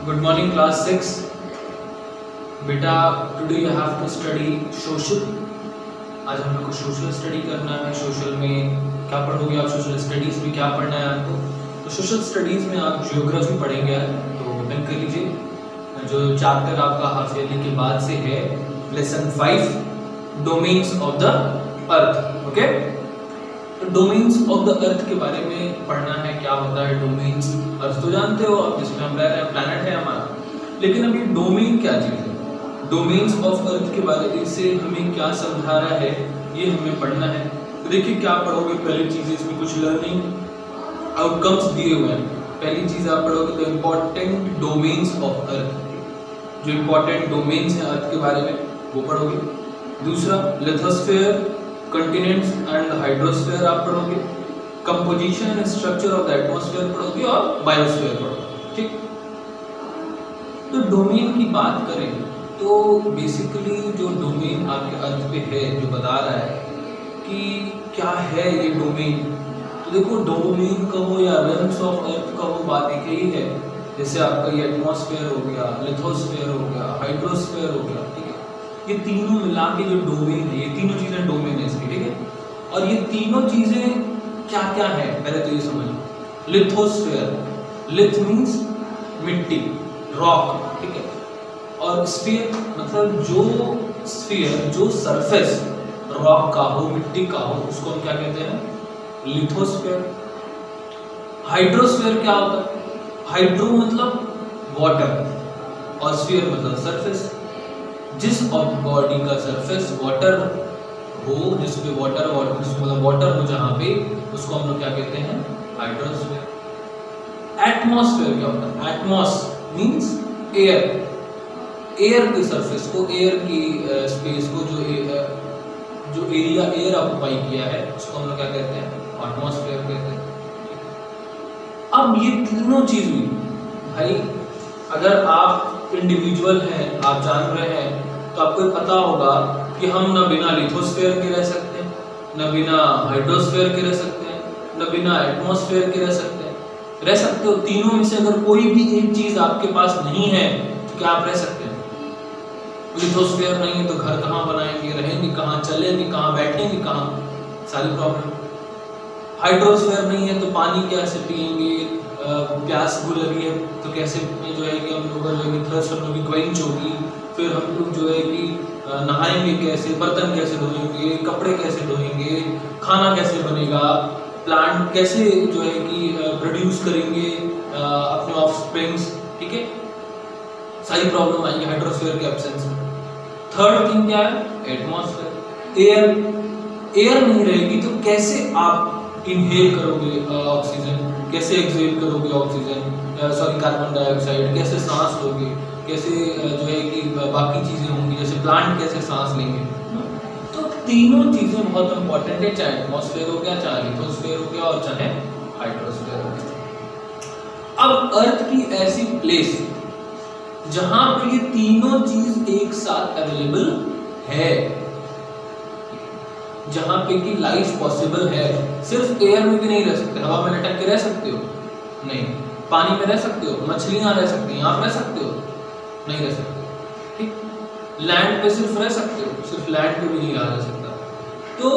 Good morning class 6. बेटा today you have to study social. आज हम लोग को सोशल स्टडी करना है। सोशल में क्या पढ़ोगे आप? सोशल स्टडीज़ में क्या पढ़ना है आपको? तो सोशल स्टडीज़ में आप जियोग्राफी पढ़ेंगे। तो ओपन कर लीजिए जो चैप्टर आपका हाफ ईयरली के बाद से है, lesson 5 domains of the earth. Okay, तो डोमेन्स ऑफ द अर्थ के बारे में पढ़ना है। क्या होता है डोमेन्स? अर्थ तो जानते हो आप, जिसमें हम रह रहे हैं, प्लैनेट है हमारा। लेकिन अभी डोमेन क्या चीज़ है? डोमेन्स ऑफ अर्थ के बारे में इससे हमें क्या समझा रहा है, ये हमें पढ़ना है। तो देखिए क्या पढ़ोगे। पहली चीज़ इसमें कुछ लर्निंग आउटकम्स दिए हुए हैं। पहली चीज़ आप पढ़ोगे तो इम्पॉर्टेंट डोमेन्स ऑफ अर्थ, जो इम्पॉर्टेंट डोमेन्स हैं अर्थ के बारे में वो पढ़ोगे। दूसरा लिथोस्फीयर, कंटिनेंट्स एंड हाइड्रोस्फीयर आप पढ़ोगे। Composition and structure of the atmosphere पढ़ोगे और बायोस्फीयर पढ़ोगे। ठीक, तो डोमेन की बात करें तो बेसिकली जो डोमेन आपके अर्थ पे है, जो बता रहा है कि क्या है ये डोमेन। तो देखो डोमेन कहो या रेल्म्स ऑफ अर्थ कहो, बात एक ही है। जैसे आपका ये एटमॉस्फेयर हो गया, लिथोस्फीयर हो गया, हाइड्रोस्फीयर हो गया। ठीक है, ये तीनों मिला के जो डोमेन है, ये तीनों चीज़ें डोमेन है इसकी। ठीक है, और ये तीनों चीज़ें क्या क्या है पहले तो ये समझ। लिथोस्फीयर, लिथ मीन्स मिट्टी, रॉक। ठीक है, और स्फीयर मतलब जो स्फीयर, जो सरफेस रॉक का हो, मिट्टी का हो, उसको हम क्या कहते हैं? लिथोस्फीयर। हाइड्रोस्फीयर क्या होता है? हाइड्रो मतलब वाटर और स्फीयर मतलब सरफेस। जिस बॉडी का सरफेस वाटर हो, जिसपे वाटर और मतलब वाटर हो जहाँ पे, उसको हम लोग क्या कहते हैं? हाइड्रोस्फीयर। एटमॉस्फेयर क्या होता है? Atmos means air. एयर के सरफेस को, एयर की स्पेस को, जो एरिया एयर ऑक्युपाई किया है, उसको हम लोग क्या कहते हैं? एटमॉस्फेयर कहते हैं। अब ये तीनों चीज हुई भाई। अगर आप इंडिविजुअल हैं, आप जान रहे हैं, तो आपको पता होगा कि हम न बिना लिथोस्फीयर के रह सकते हैं, न बिना हाइड्रोस्फीयर के रह सकते हैं, न बिना एटमॉस्फेयर के रह सकते हैं। रह सकते हो तीनों में से। अगर कोई भी एक चीज आपके पास नहीं है तो क्या आप रह सकते हैं? लिथोस्फीयर नहीं है तो घर कहाँ बनाएंगे, रहेंगे कहाँ, चलेंगे कहाँ, बैठेंगे कहाँ, सारी प्रॉब्लम। हाइड्रोस्फीयर नहीं है तो पानी कैसे पिएंगे, प्यास को लगी है तो कैसे जो है कि हम लोग जो है थर्स्ट हम लोग की क्वेंच होगी। फिर हम लोग जो है कि नहाएंगे कैसे, बर्तन कैसे धोएंगे, कपड़े कैसे धोएंगे, खाना कैसे बनेगा, प्लांट कैसे जो है कि प्रोड्यूस करेंगे अपने ऑफस्प्रिंग्स। ठीक है, सारी प्रॉब्लम आएंगी हाइड्रोस्फीयर के एब्सेंस में। थर्ड थिंग क्या है? एटमॉस्फेयर। एयर नहीं रहेगी तो कैसे आप इनहेल करोगे ऑक्सीजन, कैसे एक्सहेल करोगे ऑक्सीजन, सॉरी कार्बन डाइऑक्साइड, कैसे सांस लोगे, कैसे जो है कि बाकी चीज़ें होंगी, जैसे प्लांट कैसे सांस लेंगे। तो तीनों चीज़ें बहुत इंपॉर्टेंट है, चाहे एटमॉस्फेयर हो गया, चाहे लिथोस्फीयर हो गया, और चाहे हाइड्रोस्फीयर हो गया। अब अर्थ की ऐसी प्लेस जहां पे ये तीनों चीज एक साथ अवेलेबल है, जहां पे कि लाइफ पॉसिबल है। सिर्फ एयर में भी नहीं रह सकते, हवा में लटक के रह सकते हो नहीं, पानी में रह सकते हो, मछलियां रह सकती हैं, आप रह सकते हो नहीं रह सकते। ठीक, लैंड पे सिर्फ रह सकते हो, सिर्फ लैंड पे भी नहीं रहा जा सकता। तो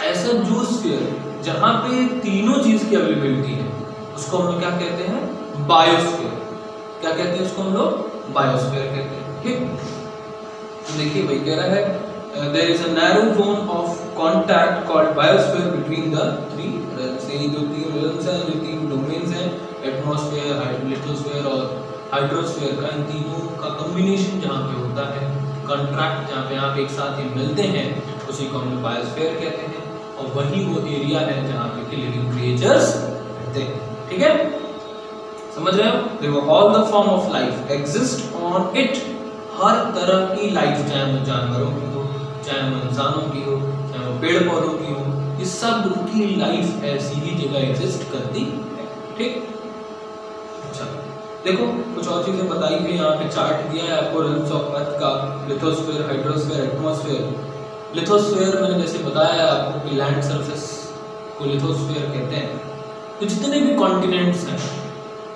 ऐसा जो स्फीयर जहां पे तीनों चीज की अवेलेबिलिटी है, उसको हम लोग क्या कहते हैं? बायोस्फीयर। क्या कहते हैं उसको? हम लोग बायोस्फीयर कहते हैं। ठीक, देखिए भाई कह रहा है there is a narrow zone of contact called biosphere between the three realms. ये जो तीन रेल्म्स हैं, जो तीन डोमेन्स हैं, एटमॉस्फेयर, लिथोस्फीयर और हाइड्रोस्फीयर का, इन तीनों का कॉम्बिनेशन जहाँ पे होता है, कॉन्ट्रैक्ट जहाँ पे आप एक साथ ही मिलते हैं, उसी को हम लोग बायोस्फीयर कहते हैं। और वही वो एरिया है जहाँ पे लिविंग क्रिएचर्स रहते हैं। ठीक है, समझ रहे हो? देखो all the form of life exist on it. हर तरह की लाइफ, चाहे वो जानवरों की हो, चाहे वो इंसानों की हो, चाहे वो पेड़ पौधों की हो, इस सब की लाइफ ऐसी ही जगह एग्जिस्ट करती है। ठीक, अच्छा देखो कुछ और चीजें बताई है यहाँ पे, चार्ट दिया है आपको रेल्म्स ऑफ अर्थ का, लिथोस्फीयर, हाइड्रोस्फीयर, एटमॉस्फेयर। लिथोस्फीयर मैंने जैसे बताया आपको कि लैंड सरफेस को लिथोस्फीयर कहते हैं। तो जितने भी कॉन्टिनेंट्स हैं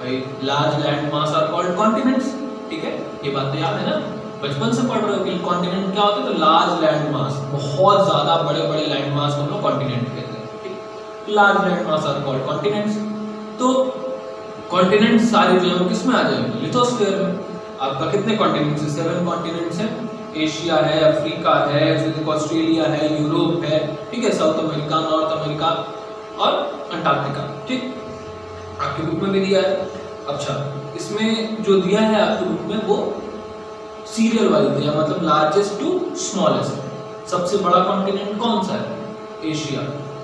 भाई large land mass are called continents, ठीक है, ये बात तो याद है ना, बचपन से पढ़ रहे हो कि कॉन्टिनेंट क्या होता है, तो लार्ज लैंड मास, बहुत ज्यादा बड़े बड़े लैंड मास को हम लोग कॉन्टिनेंट कहते हैं, ठीक, large land mass are called continents. तो कॉन्टिनेंट सारे जो है किस में आ जाएंगे, लिथोस्फीयर में। आपका कितने कॉन्टिनेंट्स है, 7 कॉन्टिनेंट्स हैं, एशिया है, अफ्रीका है, ऑस्ट्रेलिया है, यूरोप है, ठीक है, साउथ अमेरिका, नॉर्थ अमेरिका और अंटार्कटिका, ठीक, आपकी बुक में भी दिया है। अच्छा, इसमें जो दिया है आपकी बुक में वो सीरियल वाइज दिया, मतलब लार्जेस्ट टू स्मॉलेस्ट। सबसे बड़ा कॉन्टिनेंट कौन सा है, Asia,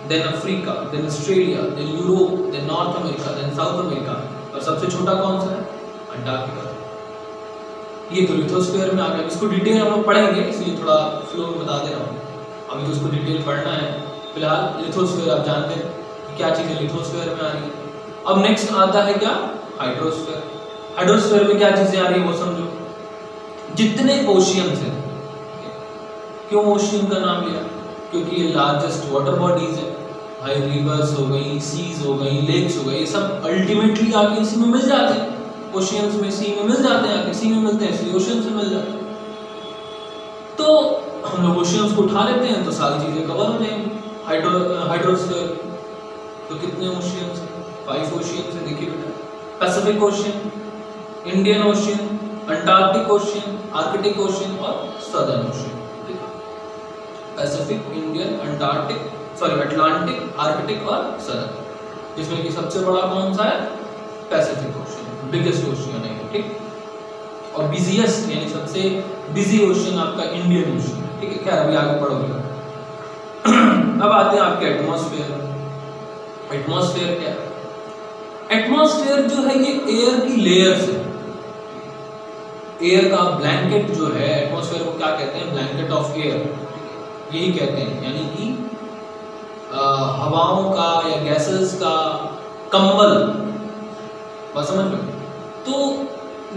then Africa, then Australia, then Europe, then north America, then south America, और सबसे छोटा कौन सा है, अंटार्कटिका। ये तो लिथोस्फीयर में आ गया। इसको डिटेल हम लोग पढ़ेंगे, इसलिए थोड़ा फ्लो में बता दे रहा हूँ, अभी तो उसको डिटेल पढ़ना है। फिलहाल लिथोस्फीयर आप जानते हैं क्या चीज़ है, लिथोस्फीयर में आ रही है। अब नेक्स्ट आता है क्या, हाइड्रोस्फीयर। हाइड्रोस्फीयर में क्या चीजें आ रही है वो समझो, जितने ओशियंस हैं, क्यों ओशियन का नाम लिया, क्योंकि ये लार्जेस्ट वाटर बॉडीज है, भाई रिवर्स हो गई, सीज हो गई, लेक्स हो गई, ये सब अल्टीमेटली आके इसी में मिल जाते हैं, ओशियंस में, सी में मिल जाते हैं, आके सी में मिलते हैं, इसलिए ओशियन से मिल जाते हैं। तो हम लोग ओशियंस को उठा लेते हैं तो सारी चीजें कवर हो जाएंगी। हाइड्रोस्फीयर तो कितने ओशियंस हैं, 5 ओशियंस है, देखिए बेटा, Pacific Ocean, Indian Ocean, Antarctic Ocean, Arctic Ocean और Southern Ocean. Pacific, Indian, Antarctic, sorry Atlantic, Arctic और सदर्न, जिसमें कि सबसे बड़ा कौन सा है, पैसिफिक ओशियन, बिगेस्ट ओशियन है, ठीक। और बिजिएस्ट यानी सबसे बिजी ओशियन आपका इंडियन ओशियन, ठीक है, खैर अभी आगे पढ़ोगे। अब आते हैं आपके एटमॉस्फेयर। एटमॉस्फेयर क्या है, एटमॉस्फेयर जो है ये एयर की लेयर्स है, एयर का ब्लैंकेट जो है, एटमॉस्फेयर को क्या कहते हैं, ब्लैंकेट ऑफ एयर, यही कहते हैं, यानी कि हवाओं का या गैसेस का कंबल, बस समझ लो। तो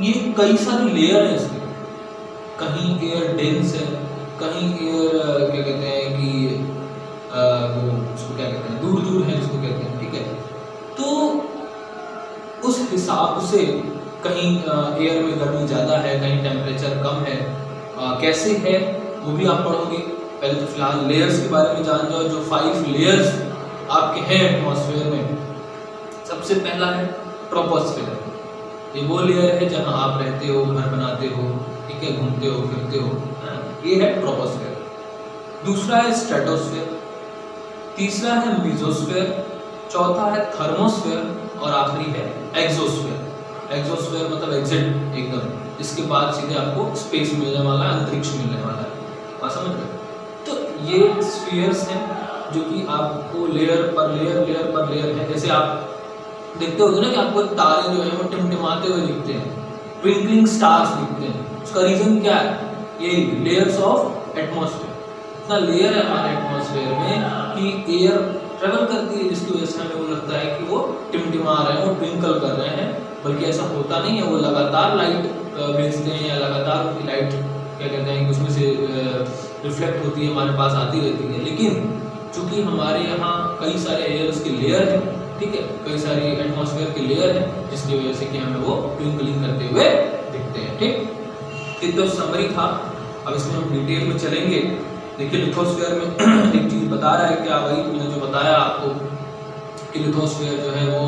ये कई सारी लेयर है इसके, कहीं एयर डेंस है, कहीं एयर क्या कहते हैं कि वो उसको क्या कहते हैं, दूर दूर है जिसको कहते हैं, ठीक है। तो उस हिसाब से कहीं एयर में गर्मी ज़्यादा है, कहीं टेम्परेचर कम है, कैसे है वो भी आप पढ़ोगे। पहले तो फिलहाल लेयर्स के बारे में जान जाओ, जो 5 लेयर्स आपके हैं एटमॉस्फेयर में। सबसे पहला है ट्रोपोस्फेयर, ये वो लेयर है जहां आप रहते हो, घर बनाते हो, ठीक है, घूमते हो, फिरते हो, ये है ट्रोपोस्फेयर। दूसरा है स्ट्रेटोस्फेयर, तीसरा है मीजोस्फेयर, चौथा है थर्मोस्फेयर और आखिरी है एक्सोस्फेयर। एक्सोस्फेयर मतलब एग्जिट एकदम, इसके बाद सीधे आपको स्पेस मिलने वाला है, अंतरिक्ष मिलने वाला है, बात समझ रहे। तो ये स्फीयर्स हैं जो कि आपको लेयर पर लेयर है। जैसे आप देखते होगे ना कि आपको तारे जो है वो टिमटिमाते हुए दिखते हैं, ट्विंकलिंग स्टार्स दिखते हैं, उसका रीजन क्या है, ये लेयर्स ऑफ एटमॉस्फेयर। इतना लेयर है हमारे एटमॉस्फेयर में कि एयर ट्रेवल करती है, जिसकी वजह से हमें वो लगता है कि वो टिमटिमा रहे हैं, वो ट्विंकल कर रहे हैं, बल्कि ऐसा होता नहीं है। वो लगातार लाइट भेजते हैं या लगातार उनकी लाइट क्या कहते हैं कि उसमें से रिफ्लेक्ट होती है, हमारे पास आती रहती है। लेकिन चूंकि हमारे यहाँ कई सारे एयर्स के लेयर हैं, ठीक है, कई सारी एटमॉस्फेयर के लेयर हैं, जिसकी वजह से कि हमें वो ट्विंकलिंग करते हुए दिखते हैं, ठीक। ये तो समरी था, अब इसमें हम डिटेल में चलेंगे। देखिए लिथोस्फेयर में एक चीज़ बता रहा है क्या, वही मैंने जो बताया आपको कि लिथोस्फेयर जो है वो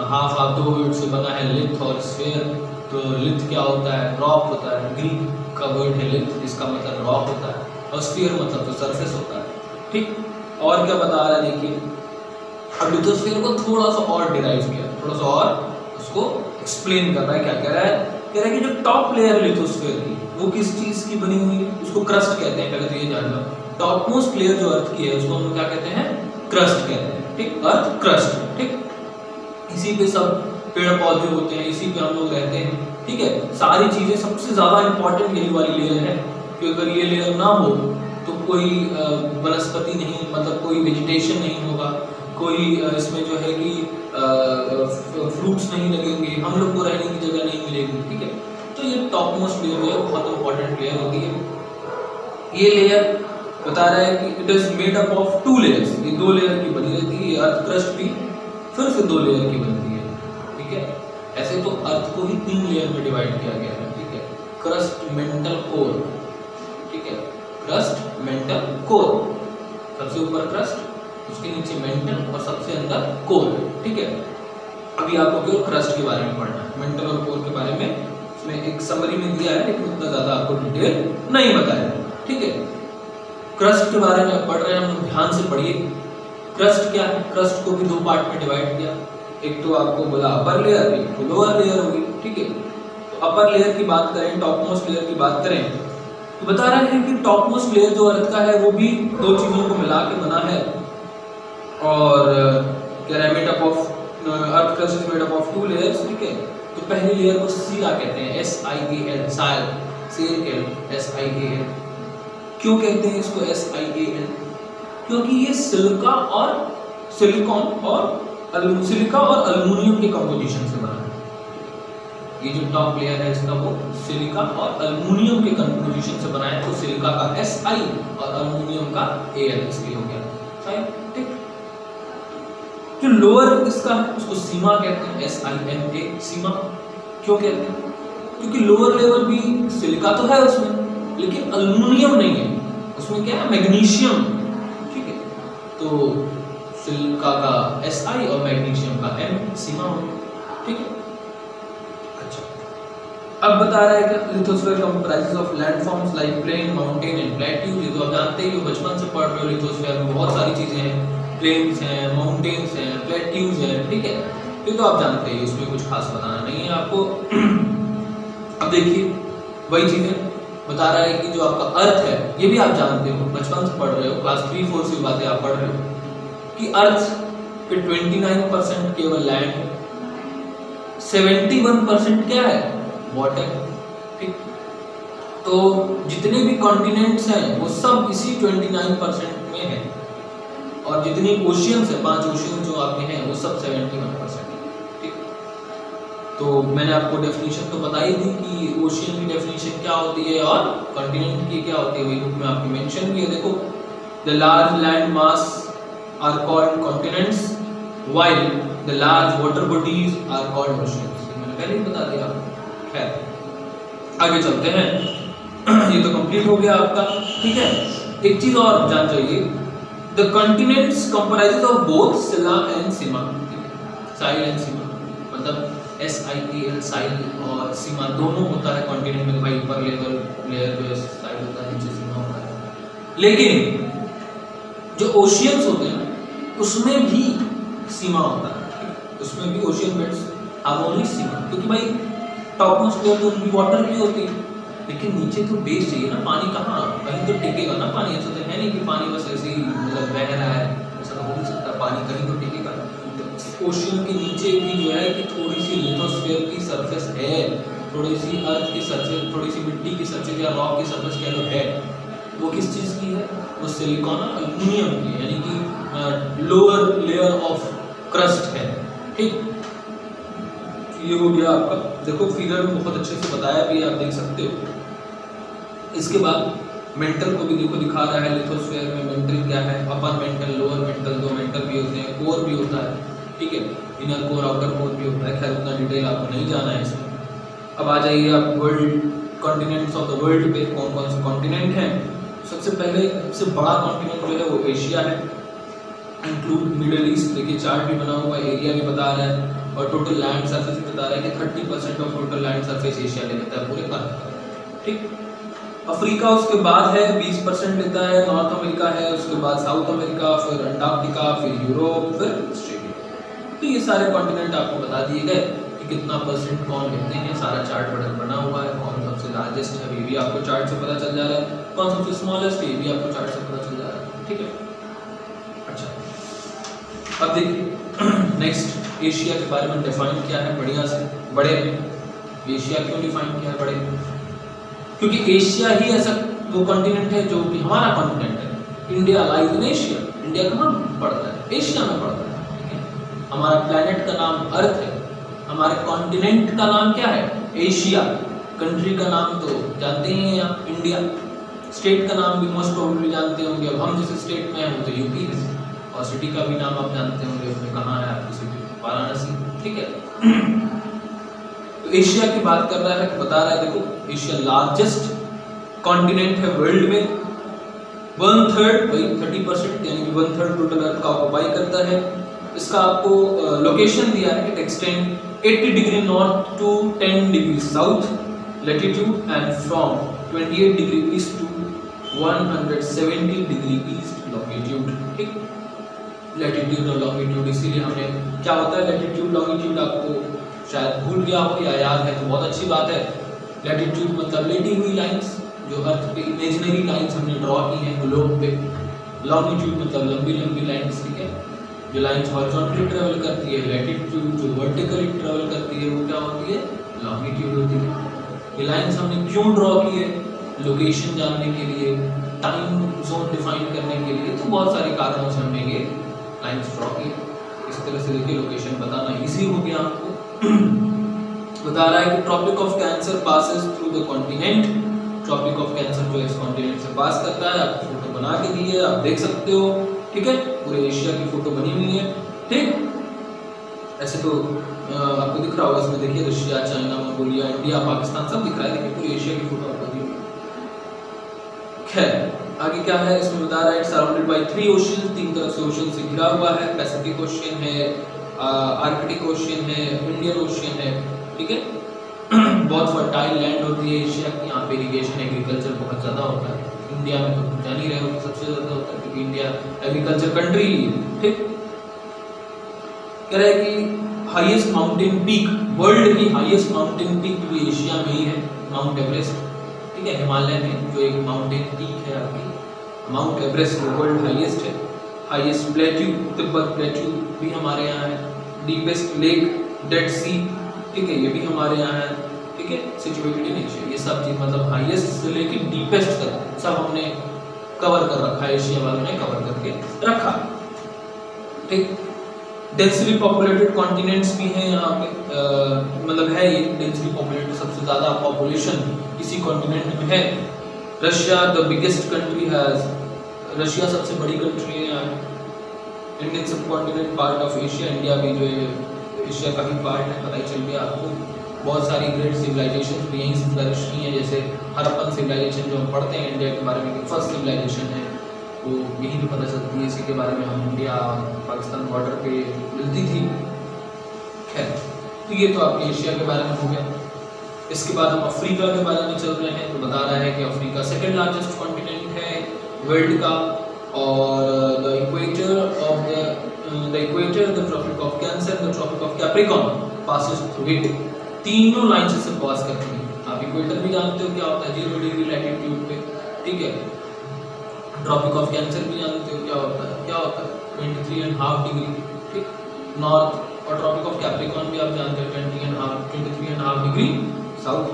हाफ ऑफ 2 वर्ड से बना है, लिथ और स्फेयर। तो लिथ क्या होता है, रॉक होता है, ग्रीक का वर्ड है लिथ, जिसका मतलब रॉक होता है, और स्फीयर मतलब तो सरफेस होता है, ठीक। और क्या बता रहा है देखिए, अब लिथोस्फीयर को थोड़ा सा और डिराइव किया, थोड़ा सा और उसको एक्सप्लेन कर रहा है। क्या कह रहा है, कह रहा है कि जो टॉप लेयर है लिथोस्फीयर की वो किस चीज की बनी हुई है, उसको क्रस्ट कहते हैं। पहले तो ये जान लो, टॉप मोस्ट लेयर जो अर्थ की है उसको हम लोग क्या कहते हैं, क्रस्ट कहते हैं, ठीक, अर्थ क्रस्ट, ठीक। इसी पे सब पेड़ पौधे होते हैं, इसी पे हम लोग रहते हैं, ठीक है। सारी चीजें, सबसे ज्यादा इंपॉर्टेंट यही वाली लेयर है, कि अगर ये लेयर ना हो तो कोई वनस्पति नहीं, मतलब कोई वेजिटेशन नहीं होगा, कोई इसमें जो है कि फ्रूट्स नहीं लगेंगे, हम लोग को रहने की जगह नहीं मिलेगी, ठीक है। तो ये टॉप मोस्ट लेयर जो है बहुत इंपॉर्टेंट लेयर होती है। ये लेयर बता रहा है कि it is made up of 2 layers, ये 2 लेयर की बनी रहती है। अर्थ क्रस्ट भी फिर से 2 लेयर की बनती है। ठीक है। ऐसे तो अर्थ को ही 3 लेयर में डिवाइड किया गया है, ठीक है। क्रस्ट, मेंटल, कोर, ठीक है। क्रस्ट, मेंटल, कोर, सबसे ऊपर क्रस्ट, उसके नीचे मेंटल और सबसे अंदर कोर, ठीक है। अभी आपको केवल क्रस्ट के बारे में पढ़ना है, मेंटल और कोर के बारे में इसमें एक समरी में दिया है, लेकिन उतना ज्यादा आपको डिटेल नहीं बताया, ठीक है। क्रस्ट के बारे में पढ़ रहे हैं हम, ध्यान से पढ़िए। क्रस्ट क्या है? क्रस्ट को भी 2 पार्ट में डिवाइड किया, एक तो आपको बोला अपर लेयर, एक तो लोअर लेयर होगी, ठीक है। तो अपर लेयर की बात करें, टॉप मोस्ट लेयर की बात करें, तो बता रहे हैं कि टॉप मोस्ट लेयर जो अर्थ का है वो भी 2 चीजों को मिला के बना है, और क्या है, made up of, earth crust is made up of 2 layers, ठीक है। तो पहली लेयर को सिला कहते हैं, SIAL, साइल, SIAL। क्यों कहते हैं इसको SIAL? क्योंकि ये सिलिका और सिलिकॉन और सिलिका और अल्युमिनियम के कंपोजिशन से बना है। ये जो टॉप लेयर है इसका वो सिलिका और अल्युमिनियम के कंपोजिशन से बना है, तो सिलिका का SI और अल्युमिनियम का AL इसलिए हो गया, फाइन, ठीक। जो लोअर इसका है उसको सीमा कहते हैं, SIMA, सीमा। क्यों कहते हैं? क्योंकि लोअर लेवल भी सिलिका तो है उसमें, लेकिन अल्युमिनियम नहीं है उसमें, क्या है, मैग्नीशियम, ठीक है। तो सिलिका का SI और मैग्नीशियम का M, सीमा हो, ठीक है। अच्छा, अब बता रहा है कि lithosphere comprises of landforms like plain, mountain and plateaus. ये तो आप जानते ही हो, बचपन से पढ़ रहे हो, लिथोस्फीयर में बहुत सारी चीजें हैं, प्लेन्स हैं, माउंटेन्स हैं, प्लेट्यूज हैं, ठीक है। ये तो आप जानते ही, उसमें कुछ खास बताना नहीं है आपको। अब देखिए वही चीजें बता रहा है कि जो आपका अर्थ है, ये भी आप जानते हो, बचपन से पढ़ रहे हो, क्लास 3-4 से बातें आप पढ़ रहे हो कि अर्थ पे 29% केवल लैंड है, 71% क्या है, वाटर, ठीक। तो जितने भी कॉन्टिनेंट्स हैं वो सब इसी 29% में है, और जितनी ओशियंस है, 5 ओशियंस जो आपके हैं वो सब 71%, ठीक। तो मैंने आपको डेफिनेशन तो बता ही दी कि ओशियन की डेफिनेशन क्या होती है और कॉन्टिनेंट की क्या होती है, वही बुक में आपकी मेंशन भी है, देखो। The large land mass are called continents while the large water bodies are called oceans. मैंने पहले ही बता दिया आपको। खैर आगे चलते हैं। ये तो कंप्लीट हो गया आपका, ठीक है। एक चीज और जान चाहिए, the continents comprises of both सिला एंड सीमा, साइल एंड सीमा, मतलब SIAL, साइल और सीमा दोनों होता है कॉन्टिनेंट में। भाई ऊपर लेयर जो है साइल होता है, नीचे सीमा होता है। लेकिन जो ओशियंस होते हैं उसमें भी सीमा होता है, उसमें भी ओशियन बेड्स आर ओनली सीमा, क्योंकि भाई टॉप मोस्ट लेयर तो उनकी वाटर की होती है, लेकिन नीचे तो बेस चाहिए ना, पानी कहाँ कहीं तो टिकेगा ना पानी। ऐसा तो है नहीं कि पानी बस ऐसे ही मतलब बह रहा है, ऐसा तो हो नहीं सकता, पानी कहीं तो टिकेगा। ओशियन के नीचे भी जो है कि थोड़ी सी लिथोस्फीयर की सरफेस है, थोड़ी सी अर्थ की सरफेस, थोड़ी सी मिट्टी की सरफेस या रॉक की सरफेस कह लो है, वो किस चीज़ की है, वो सिलिकॉन और अल्युमिनियम की, यानी कि लोअर लेयर ऑफ क्रस्ट है, ठीक। ये हो गया आपका, देखो फिगर में बहुत अच्छे से बताया भी, आप देख सकते हो। इसके बाद मेंटल को भी देखो दिखा रहा है, लिथोस्फीयर में मेंटल क्या है, upper mantle, lower mental, 2 mental भी होते हैं, कोर भी होता है, ठीक है, इनर कोर, आउटर कोर भी होता है। खैर उतना डिटेल आपको नहीं जाना है इसमें। अब आ जाइए आप world continents of the world पे, कौन कौन से कॉन्टिनेंट हैं। सबसे पहले सबसे बड़ा कॉन्टिनेंट जो है वो एशिया है, इंक्लूड मिडिल ईस्ट। देखिए चार्ट भी बना हुआ है, एरिया भी बता रहा है, और टोटल लैंड सरफेस भी बता रहा है कि 30% of total land surface Asia ले लेता है पूरे अर्थ का, ठीक। अफ्रीका उसके बाद है, 20% लेता है, नॉर्थ अमेरिका है, उसके बाद साउथ अमेरिका, फिर अंटार्कटिका, फिर यूरोप, फिर ऑस्ट्रेलिया। तो ये सारे कॉन्टिनेंट आपको बता दिए गए कि कितना परसेंट कौन लेते हैं, सारा चार्ट बना हुआ है। कौन सबसे लार्जेस्ट है ये भी आपको चार्ट से पता चल जा रहा है, कौन सबसे स्मॉलेस्ट है ये भी आपको चार्ट से पता चल जा रहा है, ठीक है। अच्छा अब देखिए नेक्स्ट एशिया के बारे में डिफाइन किया है बढ़िया से, बड़े में। एशिया क्यों डिफाइन किया है बड़े में? क्योंकि एशिया ही ऐसा वो कॉन्टिनेंट है जो कि हमारा कॉन्टिनेंट है। India lies in Asia, India कहाँ पड़ता है? एशिया में पड़ता है, ठीक है। हमारा प्लेनेट का नाम अर्थ है, हमारे कॉन्टिनेंट का नाम क्या है? एशिया। कंट्री का नाम तो जानते ही हैं आप, इंडिया। स्टेट का नाम भी मोस्ट प्रोबेबली जानते होंगे। अब हम जिस स्टेट में हैं वो तो यूपी है, और सिटी का भी नाम आप जानते होंगे, उसमें कहाँ है आपकी सिटी? वाराणसी, ठीक है। तो एशिया की बात कर रहा है, बता रहा है देखो एशिया लार्जेस्ट कॉन्टिनेंट है वर्ल्ड में, 1/3 वही 30% यानी कि 1/3 टोटल अर्थ का ऑक्युपाई करता है। इसका आपको लोकेशन दिया है, it extend 80 degree north to 10 degree south latitude and from 28 degree east to 170 degree east longitude. ठीक, लैटिट्यूड और लॉन्गिट्यूड, इसीलिए हमने क्या होता है लैटिट्यूड लॉन्गिट्यूड आपको शायद भूल गया हो या याद है तो बहुत अच्छी बात है। लैटिट्यूड मतलब लेटी हुई लाइंस, जो अर्थ पे इमेजिनरी लाइंस हमने ड्रॉ की हैं ग्लोब पे। लॉन्गिट्यूड मतलब लंबी लंबी लाइंस, ठीक है, जो लाइंस हॉरिजॉन्टली ट्रेवल करती है। लैटिट्यूड जो वर्टिकली ट्रेवल करती है वो क्या होती है, लॉन्गिट्यूड होती है। ये लाइंस हमने क्यों ड्रॉ की है, लोकेशन जानने के लिए, टाइम जोन डिफाइन करने के लिए, तो बहुत सारे कारणों से हमने ये लाइंस ड्रॉ की। इस तरह से देखिए लोकेशन बताना इजी हो गया आपको। बता रहा है कि tropic of cancer passes through the continent, tropic of cancer जो इस कॉन्टिनेंट से पास करता है। आपको फोटो बना के दी है, आप देख सकते हो, ठीक है, पूरे एशिया की फोटो बनी हुई है। ठीक, ऐसे तो आपको दिख रहा होगा इसमें, देखिए Russia, China, Mongolia, India, Pakistan सब दिख रहा है, देखिए पूरी एशिया की फोटो आपको दी हुई है। खैर आगे क्या है इसमें बता रहा है, सराउंडेड बाय 3 ओशियंस, 3 तरफ से ओशियन से घिरा हुआ है। पैसिफिक ओशियन है, आर्कटिक ओशियन है, इंडियन ओशियन है, ठीक है। बहुत फर्टाइल लैंड होती है एशिया की, यहाँ पे इरिगेशन एग्रीकल्चर बहुत ज़्यादा होता है। इंडिया में तो जान ही रहे हो कि सबसे ज़्यादा होता है क्योंकि इंडिया एग्रीकल्चर कंट्री। ठीक, कह रहा है कि हाईएस्ट माउंटेन पीक, वर्ल्ड की हाईएस्ट माउंटेन पीक भी एशिया में ही है, माउंट एवरेस्ट। ठीक है, हिमालय में जो एक माउंटेन पीक है आपकी माउंट एवरेस्ट, वो वर्ल्ड हाईएस्ट है। हाईएस्ट प्लेट्यू, तिब्बत प्लेट्यू भी हमारे यहाँ है। डीपेस्ट लेक डेड सी, ठीक है, ये भी हमारे यहाँ है। ठीक है, सिचुएटेड इन एशिया, ये सब चीज मतलब हाईएस्ट से लेके डीपेस्ट तक सब हमने कवर कर रखा है, एशिया वालों ने कवर करके रखा। ठीक, डेंसली पॉपुलेटेड कॉन्टिनेंट्स भी हैं यहाँ पे, मतलब है ये डेंसली पॉपुलेटेड, सबसे ज़्यादा पॉपुलेशन इसी कॉन्टिनेंट में है। Russia the biggest country has, Russia सबसे बड़ी कंट्री है यहाँ। इंडियन सब continent part of Asia, India भी जो है एशिया का भी पार्ट है, पता ही चल गया आपको। बहुत सारी ग्रेट सिविलाइजेशन भी यहीं से फ्लरिश की हैं, जैसे हड़प्पन सिविलाइजेशन जो हम पढ़ते हैं इंडिया के बारे में, फर्स्ट सिविलाइजेशन है वो यहीं पे पता चलती है, इसी के बारे में हम इंडिया पाकिस्तान बॉर्डर पे मिलती थी। खैर, तो ये तो आपके एशिया के बारे में हो गया। इसके बाद हम अफ्रीका के बारे में चल रहे हैं, तो बता रहा है कि अफ्रीका सेकेंड लार्जेस्ट कॉन्टिनेंट है वर्ल्ड का, और the equator of the equator, the tropic of cancer, the tropic of capricorn passes through it. तीनों लाइन से पास करती है। आप इक्वेटर भी जानते हो क्या होता है, 0 डिग्री लैटिट्यूड पे, ठीक है। ट्रॉपिक ऑफ कैंसर भी जानते हो क्या होता है, 23.5 डिग्री, ठीक, नॉर्थ। और ट्रॉपिक ऑफ कैप्रिकॉर्न भी आप जानते हो 23.5 डिग्री साउथ।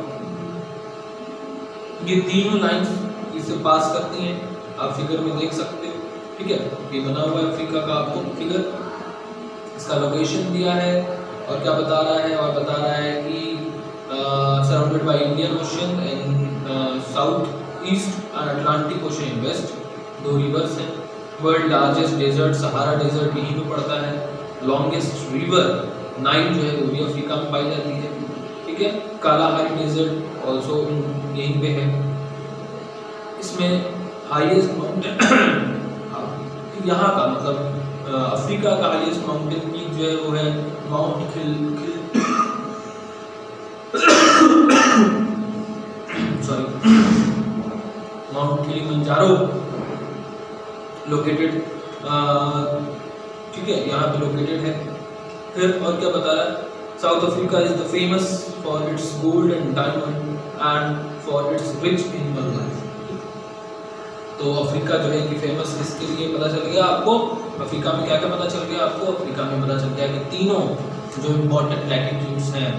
ये तीनों लाइंस इससे पास करती हैं, आप फिगर में देख सकते हो, ठीक है। ये बना हुआ है अफ्रीका का आपको फिगर, इसका लोकेशन दिया है और क्या बता रहा है, और बता रहा है कि surrounded by Indian Ocean and south east and Atlantic Ocean in west, 2 rivers हैं। World largest desert Sahara desert यहीं पे पड़ता है। लॉन्गेस्ट रिवर नाइल जो है वो भी अफ्रीका में पाई जाती है, ठीक है। कालाहारी डेजर्ट ऑल्सो यहीं पे है। इसमें हाईएस्ट माउंटेन यहाँ का मतलब अफ्रीका का हाईएस्ट माउंटेन पीक जो है वो है माउंट माउंट किलिमंजारो लोकेटेड, ठीक है, यहाँ पे लोकेटेड है। फिर और क्या बता रहा है, south Africa is the famous for its gold and diamond and for its rich animal life. तो अफ्रीका जो है कि फेमस इसके लिए पता चल गया आपको। अफ्रीका में क्या क्या पता चल गया आपको, अफ्रीका में पता चल गया कि तीनों जो इम्पोर्टेंट लैटिट्यूड्स हैं,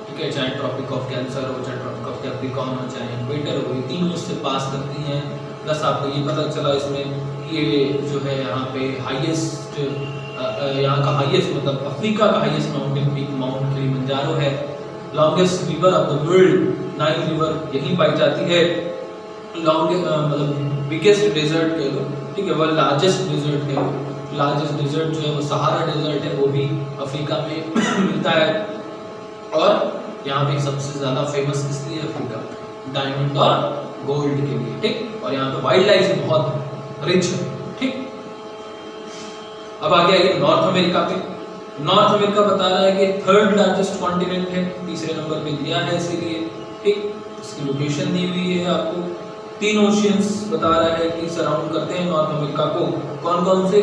ठीक है, चाहे ट्रॉपिक ऑफ कैंसर हो, चाहे ट्रॉपिक ऑफ कैप्रिकॉर्न हो, चाहे इक्वेटर हो, ये तीनों इससे पास करती हैं। प्लस आपको ये पता चला इसमें कि ये जो है यहाँ पे हाईएस्ट, यहाँ का हाईएस्ट मतलब अफ्रीका का highest mountain peak Mount Kilimanjaro है। Longest river of the world Nile river यहीं पाई जाती है। लॉन्ग मतलब बिगेस्ट डेजर्ट कह लो, ठीक है, वह लार्जेस्ट डेजर्ट कह लो। लार्जेस्ट डेजर्ट जो है वो सहारा डेजर्ट है, वो भी अफ्रीका में मिलता है। और यहाँ पे सबसे ज़्यादा फेमस किस लिए? अफ्रीका, डायमंड और गोल्ड के लिए, ठीक। और यहाँ पे वाइल्ड लाइफ बहुत रिच है, ठीक। अब आगे आइए नॉर्थ अमेरिका पे। नॉर्थ अमेरिका बता रहा है कि थर्ड लार्जेस्ट कॉन्टिनेंट है, तीसरे नंबर पे दिया है इसीलिए, ठीक। इसकी लोकेशन दी हुई है आपको, 3 ओशियंस बता रहा है कि सराउंड करते हैं नॉर्थ अमेरिका को। कौन कौन से?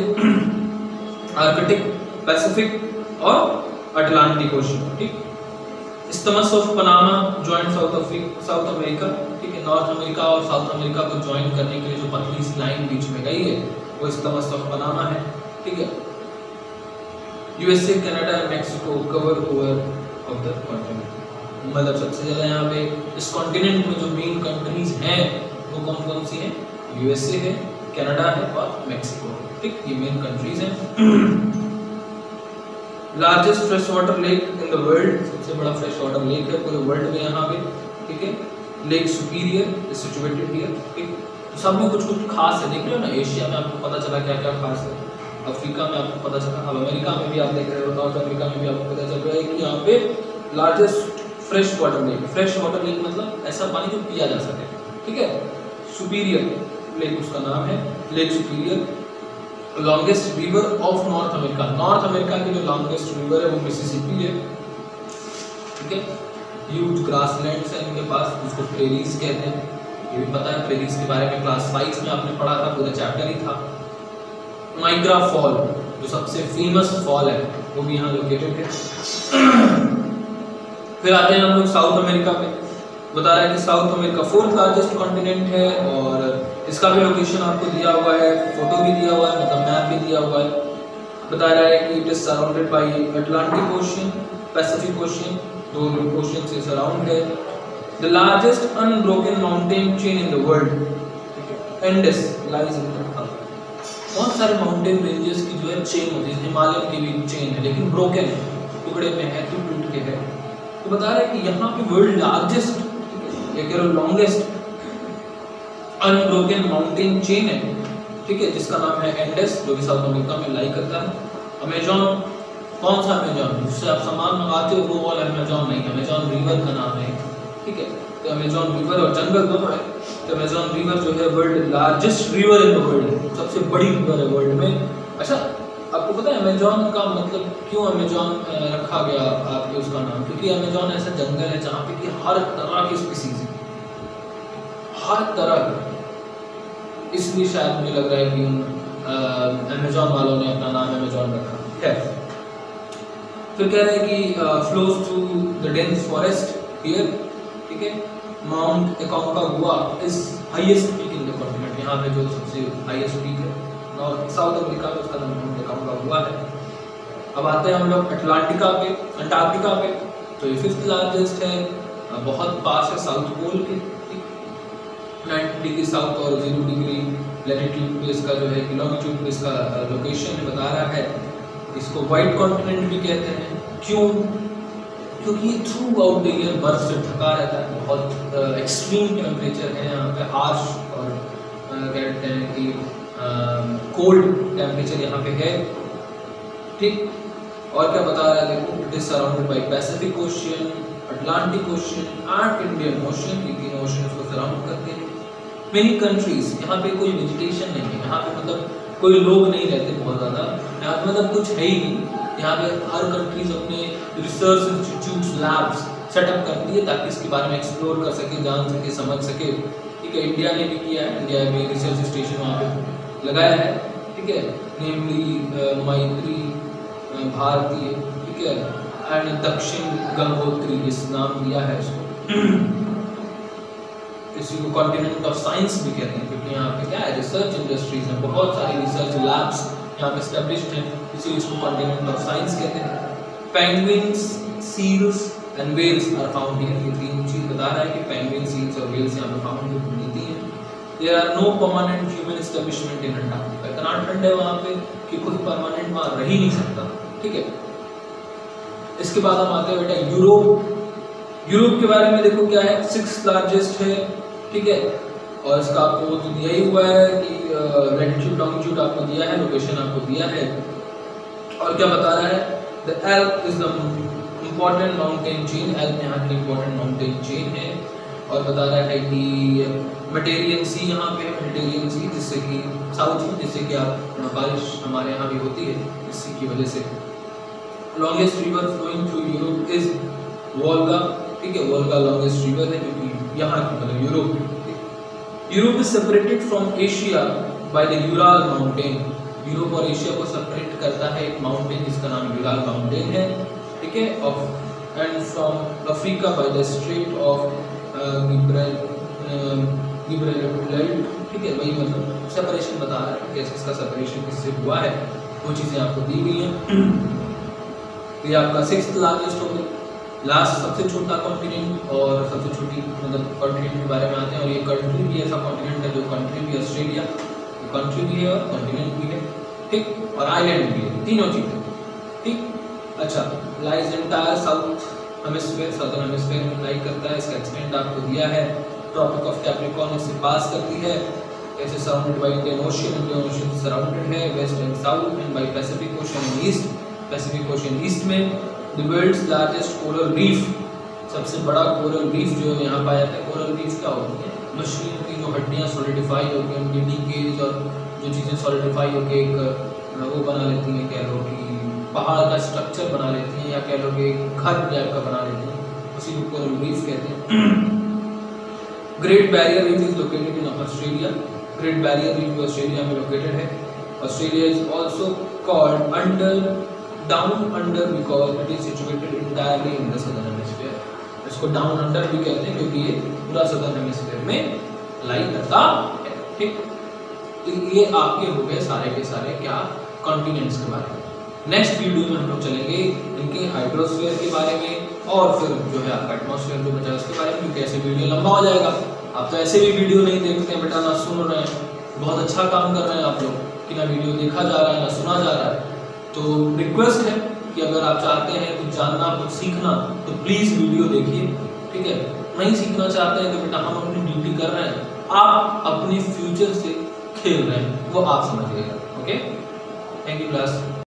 आर्कटिक, पैसिफिक और अटलांटिक ओशियन, ठीक। Isthmus of Panama joint south America, ठीक है। नॉर्थ अमेरिका और साउथ अमेरिका को ज्वाइन करने के लिए जो पतली सी लाइन बीच में गई है वो इस्थमस ऑफ पनामा है, ठीक है। USA, Canada and Mexico cover over of the continent, मतलब सबसे ज़्यादा यहाँ पे इस कॉन्टिनेंट में जो मेन कंट्रीज हैं वो कौन कौन सी हैं? यूएसए है, कनाडा है और मैक्सिको, ठीक। ये मेन कंट्रीज हैं। Largest fresh water lake in the world, सबसे बड़ा फ्रेश वाटर लेक है पूरे वर्ल्ड में यहाँ पे, ठीक है। Lake superior is situated here, ठीक। तो सब में कुछ कुछ खास है, देख रहे हो ना। एशिया में आपको पता चला क्या क्या खास है, अफ्रीका में आपको पता चला, अब अमेरिका में भी आप देख रहे हो, नॉर्थ अमेरिका में भी आपको पता चल रहा है कि यहाँ पे largest fresh water lake. Fresh water lake मतलब ऐसा पानी जो पिया जा सके, ठीक है। सुपीरियर लेक उसका नाम है, lake superior. Longest river of north America, north America की जो लॉन्गेस्ट रिवर है वो मिसिसिपी है, ठीक है। ह्यूज ग्रासलैंड्स है इनके पास, जिसको प्रेरीज कहते हैं, ये भी पता है। प्रेरीज के बारे में क्लास 5 में आपने पढ़ा था, पूरा चैप्टर ही था। नाइग्रा फॉल जो सबसे फेमस फॉल है वो भी यहाँ लोकेटेड है। फिर आते हैं हम लोग साउथ अमेरिका पे। बता रहा है कि south America 4th largest continent है और इसका भी लोकेशन आपको दिया हुआ है, फोटो भी दिया हुआ है, मतलब मैप भी दिया हुआ है। बता रहा है कि it is surrounded by Atlantic ocean, Pacific ocean, 2 ocean से सराउंड है। The largest unbroken mountain chain in the world, Andes lies in the earth. बहुत सारे माउंटेन रेंजेस की जो है चेन होती है, हिमालयन की भी चेन है लेकिन ब्रोकन है, टुकड़े में है, टूट के है। तो बता रहा है कि यहाँ पे वर्ल्ड लार्जेस्ट या कह लो लॉन्गेस्ट अनब्रोकन माउंटेन चेन है, ठीक है, जिसका नाम है एंडेस, जो कि साउथ अमेरिका में लाई करता है। अमेजॉन, कौन सा अमेजॉन? जिससे आप सामान मंगाते हो वो वाला अमेजॉन नहीं, अमेजॉन रिवर का नाम है, ठीक है। तो अमेजॉन रिवर और जंगल दोनों है। तो अमेजॉन रिवर जो है world largest river in the world, सबसे बड़ी रिवर है वर्ल्ड में। अच्छा, आपको पता है अमेजॉन का मतलब क्यों अमेजॉन रखा गया आपके उसका नाम? क्योंकि अमेजॉन ऐसा जंगल है जहाँ पे कि हर तरह की स्पीसीज है, हर तरह, इसलिए शायद मुझे लग रहा है कि अमेजॉन वालों ने अपना नाम अमेजॉन रखा है। फिर कह रहे हैं कि flows through the dense forest here, ठीक है। Mount Aconcagua is highest peak in the continent, यहाँ पे जो सबसे हाईएस्ट पीक है नॉर्थ साउथ अमेरिका में, उसका नाम माउंट एकोंकागुआ है। अब आते हैं हम लोग अटलांटिका पे, अंटार्कटिका पे। तो ये 5th लार्जेस्ट है, बहुत पास है साउथ पोल के, 90 डिग्री साउथ और 0 डिग्री लैटिट्यूड पे इसका जो है, लॉन्गिट्यूड पे इसका लोकेशन बता रहा है। इसको वाइट कॉन्टिनेंट भी कहते हैं। क्यों? क्योंकि थ्रू आउट द ईयर बर्फ से ढका रहता है, बहुत एक्सट्रीम टेम्परेचर है यहाँ पे, हार्श और कहते हैं कि कोल्ड टेम्परेचर यहाँ पे है, ठीक। और क्या बता रहा है देखो, it is surrounded by Pacific ocean, Atlantic ocean and Indian ocean, ये 3 ओशियन इसको सराउंड करते हैं। मेनी कंट्रीज, यहाँ पे कोई वेजिटेशन नहीं है, यहाँ पे मतलब कोई लोग नहीं रहते बहुत ज़्यादा, यहाँ पे मतलब कुछ है ही नहीं। यहाँ पे हर कंट्रीज अपने रिसर्च इंस्टीट्यूट्स, लैब्स सेटअप करती है ताकि इसके बारे में एक्सप्लोर कर सके, जान सके, समझ सके, ठीक है। इंडिया ने भी किया है, इंडिया में रिसर्च स्टेशन वहाँ पे लगाया है, ठीक है, नेमली मैत्री भारतीय, ठीक है, एंड दक्षिण गंगोत्री, इस नाम दिया है इसको। इसी को कॉन्टिनेंट ऑफ साइंस भी कहते हैं, क्योंकि यहाँ पे क्या है, रिसर्च इंडस्ट्रीज हैं, बहुत सारी रिसर्च लैब्स यहाँ पे एस्टेब्लिश्ड हैं, इसीलिए इसको कॉन्टिनेंट ऑफ साइंस कहते हैं। Penguins, seals and whales are found here, ये 3 चीज़ बता रहा है कि पेंगुइन, सील्स और वेल्स यहाँ पे फाउंड मिलती हैं। There are no permanent human establishment in Antarctica, इतना ठंड है वहाँ पे कि कोई परमानेंट वहाँ रह ही नहीं सकता, ठीक है। इसके बाद हम आते हैं बेटा यूरोप। यूरोप के बारे में देखो क्या है, 6th लार्जेस्ट है, ठीक है। और इसका आपको तो दिया ही हुआ है कि लैटिट्यूड लॉन्गिट्यूड आपको दिया है, लोकेशन आपको दिया है। और क्या बता रहा है, the Alp is the important mountain chain, Alp यहाँ की इम्पोर्टेंट माउंटेन चेन है। और बता रहा है कि मेडिटेरियन सी यहाँ पे है, मेडिटेरियन सी, जिससे कि साउथ में, जिससे कि आप बारिश हमारे यहाँ भी होती है इसी की वजह से। Longest river flowing through Europe is Volga, ठीक है, वोल्गा लॉन्गेस्ट रिवर है जो कि यहाँ की मतलब Europe. Europe is separated from Asia by the Ural mountain. Europe और एशिया को सेपरेट करता है एक माउंटेन जिसका नाम यूराल माउंटेन है, ठीक है। Of and from Africa by the straight of Gibraltar, ठीक है, वही मतलब सेपरेशन बता रहा है कैसे इसका सेपरेशन किससे हुआ है, वो चीज़ें आपको दी गई हैं। ये आपका 6th लार्जेस्ट हो गया, लास्ट सबसे छोटा कॉन्टिनेंट और सबसे छोटी मतलब कॉन्टिनेंट के बारे में आते हैं। और ये कंट्री भी ऐसा कॉन्टिनेंट है जो कंट्री भी ऑस्ट्रेलिया कंट्री भी है और कॉन्टिनेंट भी है, ठीक, और आइलैंड भी है, तीनों चीज़ें, ठीक। अच्छा, lies entire south hemisphere, southern hemisphere में लाई करता है। इसका एक्सटेंट आपको दिया है। ट्रॉपिक ऑफ कैप्रिकॉर्न इससे पास करती है। ऐसे surrounded by Indian Ocean, Indian Ocean से सराउंडेड है, west and south, and by Pacific Ocean in east, Pacific Ocean east में। The world's largest coral reef, सबसे बड़ा कोरल रीफ जो यहाँ पाया जाता है। कोरल रीफ क्या होती है? मछलियों की जो हड्डियाँ सॉलिडिफाई होती हैं, उनकी डीकेज और जो चीज़ें सॉलिडिफाई होकर एक वो बना लेती हैं, कह लो कि पहाड़ का स्ट्रक्चर बना लेती हैं, या कह लो कि घर टाइप का बना लेती हैं, उसी को कोरल रीफ कहते हैं। Great barrier reef is located in Australia. Great barrier reef Australia में लोकेटेड है। Australia is also called under down under because it is situated entirely in the southern hemisphere. इसको डाउन अंडर भी कहते हैं क्योंकि ये पूरा सदर्न हेमिस्फीयर में लाई करता है, ठीक। तो ये आपके हो गए सारे के सारे क्या कॉन्टिनेंट्स के बारे में। नेक्स्ट वीडियो में हम लोग चलेंगे इनके हाइड्रोस्फीयर के बारे में, और फिर जो है आपका एटमॉस्फेयर जो बचा है उसके बारे में, क्योंकि ऐसे वीडियो लंबा हो जाएगा। आप तो ऐसे भी वीडियो नहीं देखते हैं बेटा, ना सुन रहे हैं। बहुत अच्छा काम कर रहे हैं आप लोग कि ना वीडियो देखा जा रहा है ना सुना जा रहा है। तो रिक्वेस्ट है कि अगर आप चाहते हैं कुछ जानना कुछ सीखना तो प्लीज़ वीडियो देखिए, ठीक है। नहीं सीखना चाहते हैं तो बेटा हम अपनी ड्यूटी कर रहे हैं, आप अपने फ्यूचर से खेल रहे हैं, वो आप समझिएगा। Okay, thank you class.